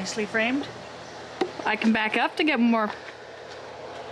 nicely framed. I can back up to get more.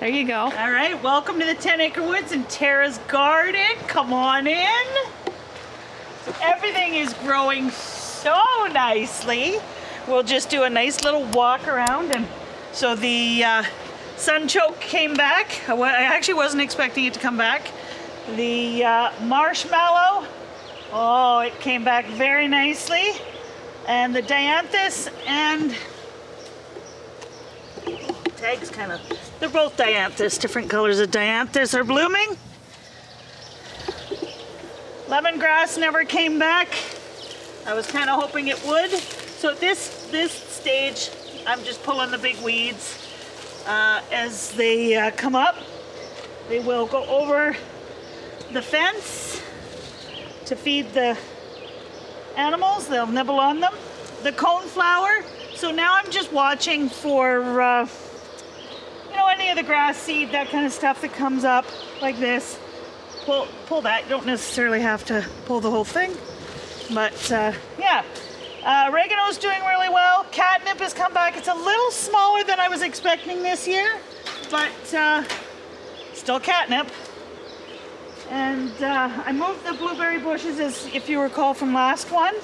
There you go. All right, welcome to the 10 Acre Woods and Tara's garden. Come on in. So everything is growing so nicely. We'll just do a nice little walk around. And so the sunchoke came back. I actually wasn't expecting it to come back. The marshmallow, oh, it came back very nicely. And the dianthus and tags kind of, they're both dianthus, different colors of dianthus are blooming. Lemongrass never came back. I was kind of hoping it would. So at this stage, I'm just pulling the big weeds. As they come up, they will go over the fence to feed the animals. They'll nibble on them. The coneflower, so now I'm just watching for any of the grass seed, that kind of stuff that comes up like this. Pull that. You don't necessarily have to pull the whole thing, but yeah. Oregano's doing really well. Catnip has come back. It's a little smaller than I was expecting this year, but still catnip. And I moved the blueberry bushes, as if you recall from last one.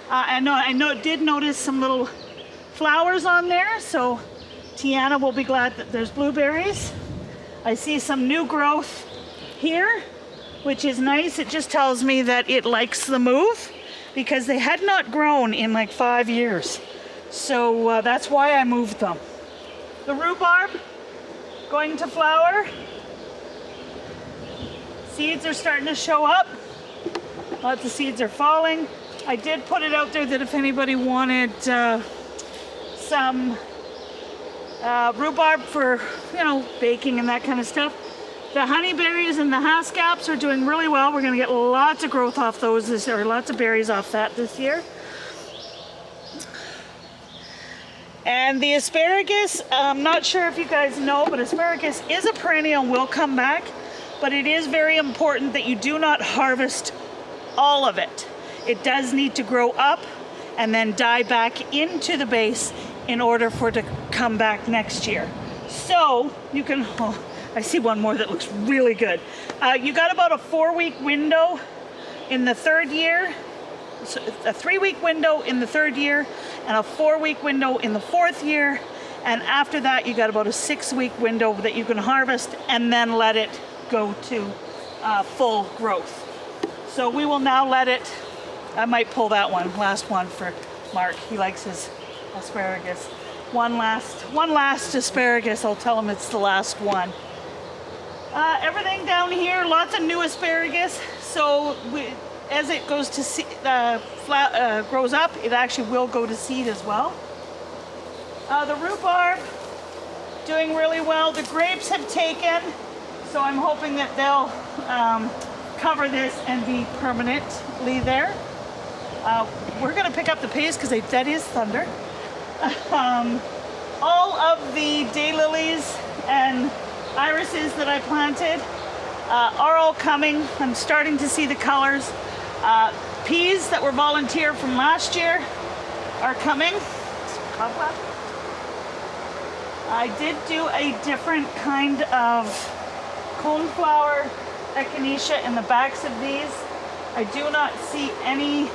I did notice some little flowers on there, so Tiana will be glad that there's blueberries. I see some new growth here, which is nice. It just tells me that it likes the move, because they had not grown in like 5 years. So that's why I moved them. The rhubarb going to flower. Seeds are starting to show up. Lots of seeds are falling. I did put it out there that if anybody wanted some rhubarb for, baking and that kind of stuff. The honeyberries and the haskaps are doing really well. We're going to get lots of growth off those this year, lots of berries off that this year. And the asparagus, I'm not sure if you guys know, but asparagus is a perennial and will come back. But it is very important that you do not harvest all of it. It does need to grow up and then die back into the base in order for it to come back next year. So you can, I see one more that looks really good. You got about a 4-week window in the third year, so a 3-week window in the third year, and a 4-week window in the fourth year. And after that, you got about a 6-week window that you can harvest and then let it go to full growth. So we will now let it, I might pull that last one for Mark. He likes his asparagus. One last asparagus. I'll tell him it's the last one. Everything down here, lots of new asparagus. So as it goes to seed, grows up, it actually will go to seed as well. The rhubarb doing really well. The grapes have taken, so I'm hoping that they'll cover this and be permanently there. We're going to pick up the pace because that is thunder. All of the daylilies and irises that I planted are all coming. I'm starting to see the colors. Peas that were volunteered from last year are coming. I did do a different kind of coneflower echinacea in the backs of these. I do not see any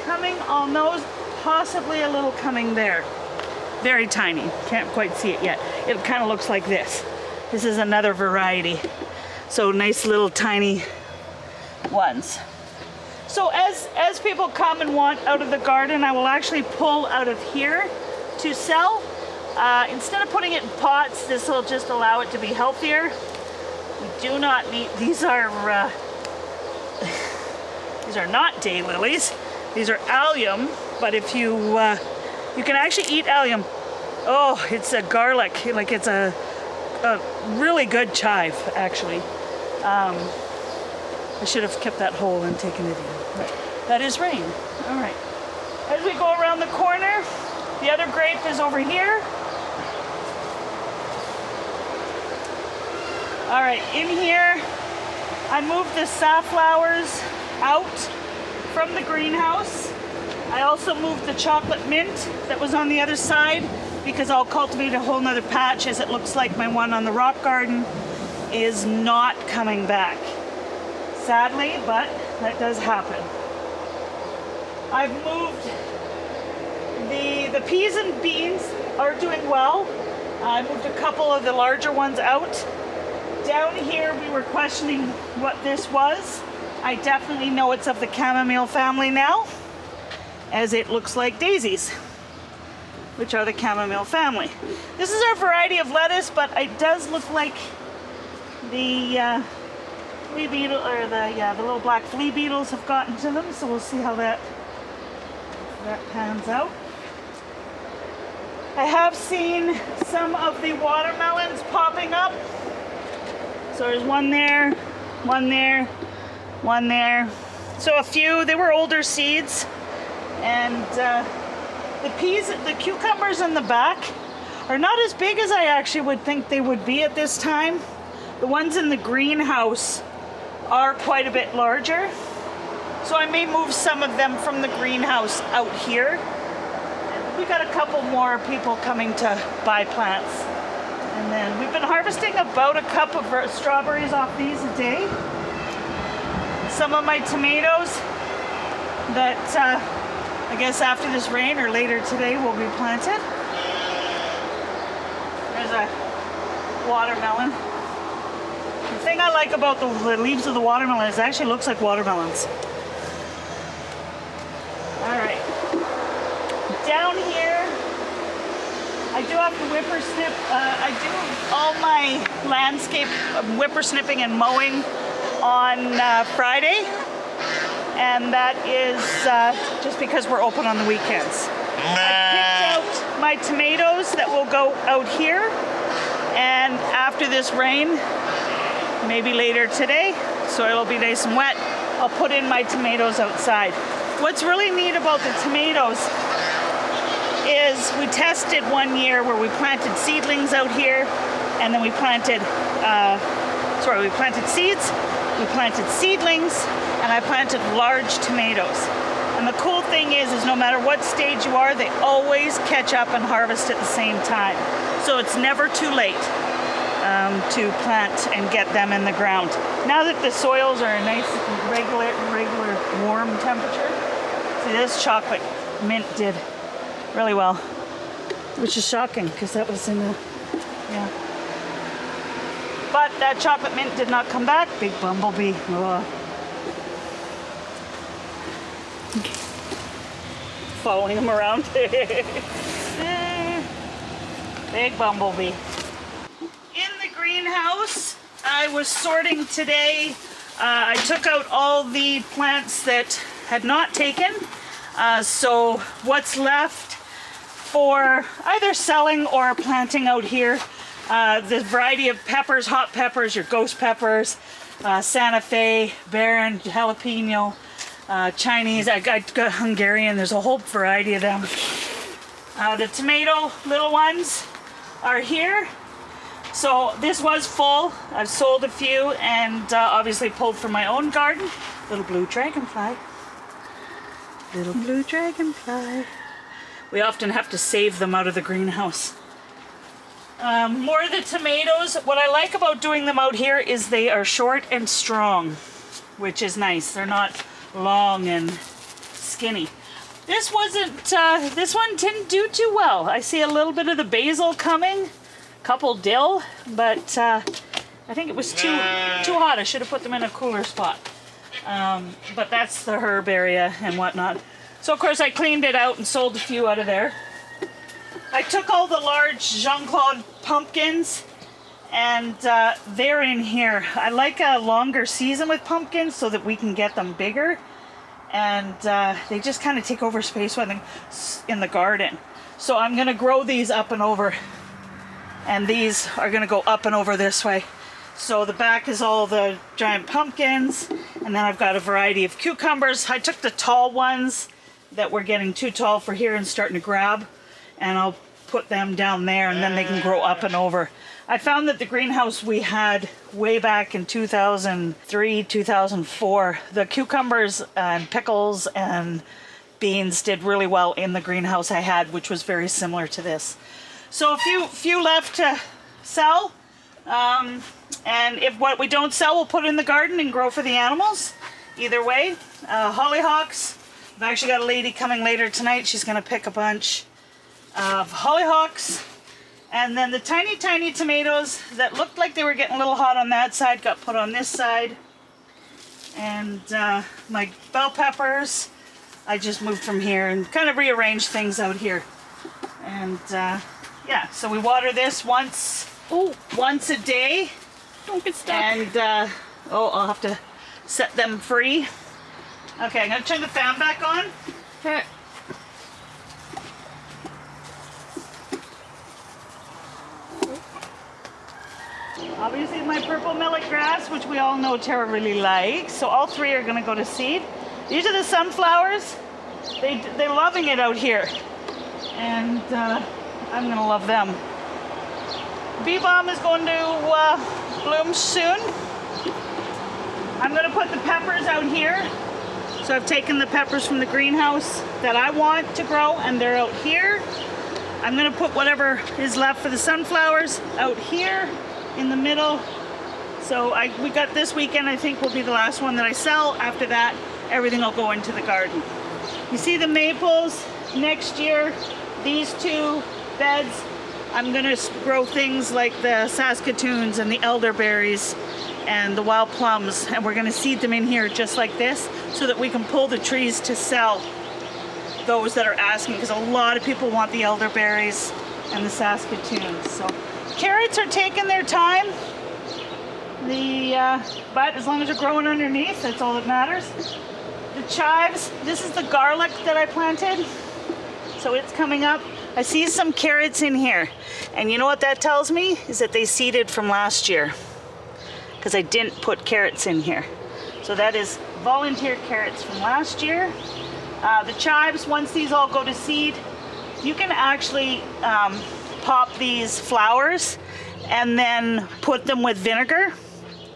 coming on those, possibly a little coming there. Very tiny, can't quite see it yet. It kind of looks like this. This is another variety. So nice little tiny ones. So as people come and want out of the garden, I will actually pull out of here to sell. Instead of putting it in pots, this will just allow it to be healthier. We do not need, these are not daylilies. These are allium, but if you can actually eat allium. Oh, it's a garlic, like it's a really good chive, actually. I should have kept that whole and taken it in. But that is rain. All right. As we go around the corner, the other grape is over here. All right, in here, I moved the safflowers out from the greenhouse. I also moved the chocolate mint that was on the other side because I'll cultivate a whole nother patch, as it looks like my one on the rock garden is not coming back. Sadly, but that does happen. I've moved the peas and beans are doing well. I moved a couple of the larger ones out. Down here we were questioning what this was. I definitely know it's of the chamomile family now, as it looks like daisies, which are the chamomile family. This is our variety of lettuce, but it does look like the flea beetle, or the little black flea beetles have gotten to them. So we'll see how that pans out. I have seen some of the watermelons popping up. So there's one there, one there, one there. So a few, they were older seeds. And the peas, the cucumbers in the back are not as big as I actually would think they would be at this time. The ones in the greenhouse are quite a bit larger. So I may move some of them from the greenhouse out here. We got a couple more people coming to buy plants. And then we've been harvesting about a cup of strawberries off these a day. Some of my tomatoes that I guess after this rain or later today will be planted. There's a watermelon. The thing I like about the leaves of the watermelon is it actually looks like watermelons. Alright. Down here, I do have to whippersnip. I do all my landscape whippersnipping and mowing on Friday. And that is just because we're open on the weekends. I picked out my tomatoes that will go out here. And after this rain, maybe later today, soil will be nice and wet, I'll put in my tomatoes outside. What's really neat about the tomatoes is we tested one year where we planted seedlings out here, and then we planted seeds, we planted seedlings, and I planted large tomatoes. And the cool thing is no matter what stage you are, they always catch up and harvest at the same time. So it's never too late to plant and get them in the ground. Now that the soils are a nice, regular warm temperature, see, this chocolate mint did really well, which is shocking because that was in the, yeah. But that chocolate mint did not come back. Big bumblebee. Ugh. Following him around. Big bumblebee. In the greenhouse, I was sorting today. I took out all the plants that had not taken. So what's left for either selling or planting out here, the variety of peppers, hot peppers, your ghost peppers, Santa Fe, Baron, jalapeno, Chinese, I got Hungarian, there's a whole variety of them. The tomato little ones are here. So this was full. I've sold a few and obviously pulled from my own garden. Little blue dragonfly. Little blue dragonfly. We often have to save them out of the greenhouse. More of the tomatoes. What I like about doing them out here is they are short and strong, which is nice. They're not long and skinny. This one didn't do too well. I see a little bit of the basil coming, couple dill, but I think it was too hot. I should have put them in a cooler spot. But that's the herb area and whatnot. So of course I cleaned it out and sold a few out of there. I took all the large Jean-Claude pumpkins and they're in here. I like a longer season with pumpkins so that we can get them bigger, and they just kind of take over space in the garden. So I'm gonna grow these up and over, and these are gonna go up and over this way. So the back is all the giant pumpkins, and then I've got a variety of cucumbers. I took the tall ones that were getting too tall for here and starting to grab, and I'll put them down there, and then they can grow up and over. I found that the greenhouse we had way back in 2003, 2004, the cucumbers and pickles and beans did really well in the greenhouse I had, which was very similar to this. So a few left to sell. And if what we don't sell, we'll put in the garden and grow for the animals. Either way, hollyhocks. I've actually got a lady coming later tonight. She's gonna pick a bunch of hollyhocks. And then the tiny, tiny tomatoes that looked like they were getting a little hot on that side got put on this side. And my bell peppers, I just moved from here and kind of rearranged things out here. And yeah, so we water this once a day. Don't get stuck. And I'll have to set them free. Okay, I'm gonna turn the fan back on. Okay. Obviously my purple millet grass, which we all know Tara really likes. So all three are gonna go to seed. These are the sunflowers. They're loving it out here. And I'm gonna love them. Bee balm is going to bloom soon. I'm gonna put the peppers out here. So I've taken the peppers from the greenhouse that I want to grow and they're out here. I'm gonna put whatever is left for the sunflowers out here in the middle. So we got this weekend, I think will be the last one that I sell. After that, everything will go into the garden. You see the maples next year, these two beds, I'm gonna grow things like the Saskatoons and the elderberries and the wild plums, and we're gonna seed them in here just like this so that we can pull the trees to sell those that are asking, because a lot of people want the elderberries and the Saskatoons. So carrots are taking their time, but as long as they're growing underneath, that's all that matters. The chives, this is the garlic that I planted, so it's coming up. I see some carrots in here, and you know what that tells me is that they seeded from last year, because I didn't put carrots in here. So that is volunteer carrots from last year. The chives, once these all go to seed, you can actually pop these flowers and then put them with vinegar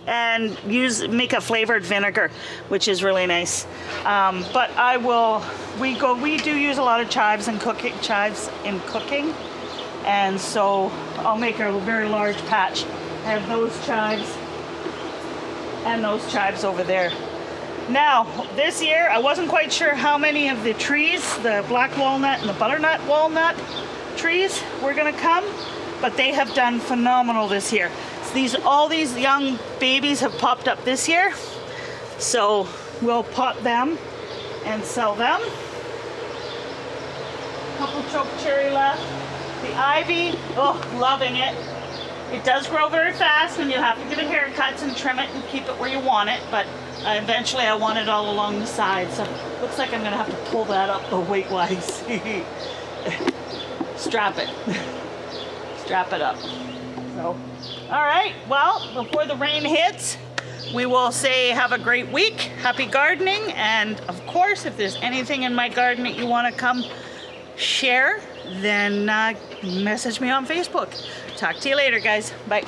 and make a flavored vinegar, which is really nice. But we do use a lot of chives in cooking, and so I'll make a very large patch. I have those chives and those chives over there. Now, this year, I wasn't quite sure how many of the trees, the black walnut and the butternut walnut trees were gonna come, but they have done phenomenal this year. So all these young babies have popped up this year, so we'll pot them and sell them. Couple choke cherry left. The ivy, loving it. It does grow very fast, and you have to give it haircuts and trim it and keep it where you want it, but eventually I want it all along the side, so looks like I'm gonna have to pull that up weight-wise. Strap it. Strap it up. So, all right, well, before the rain hits, we will say have a great week, happy gardening, and of course, if there's anything in my garden that you wanna come share, then message me on Facebook. Talk to you later, guys. Bye.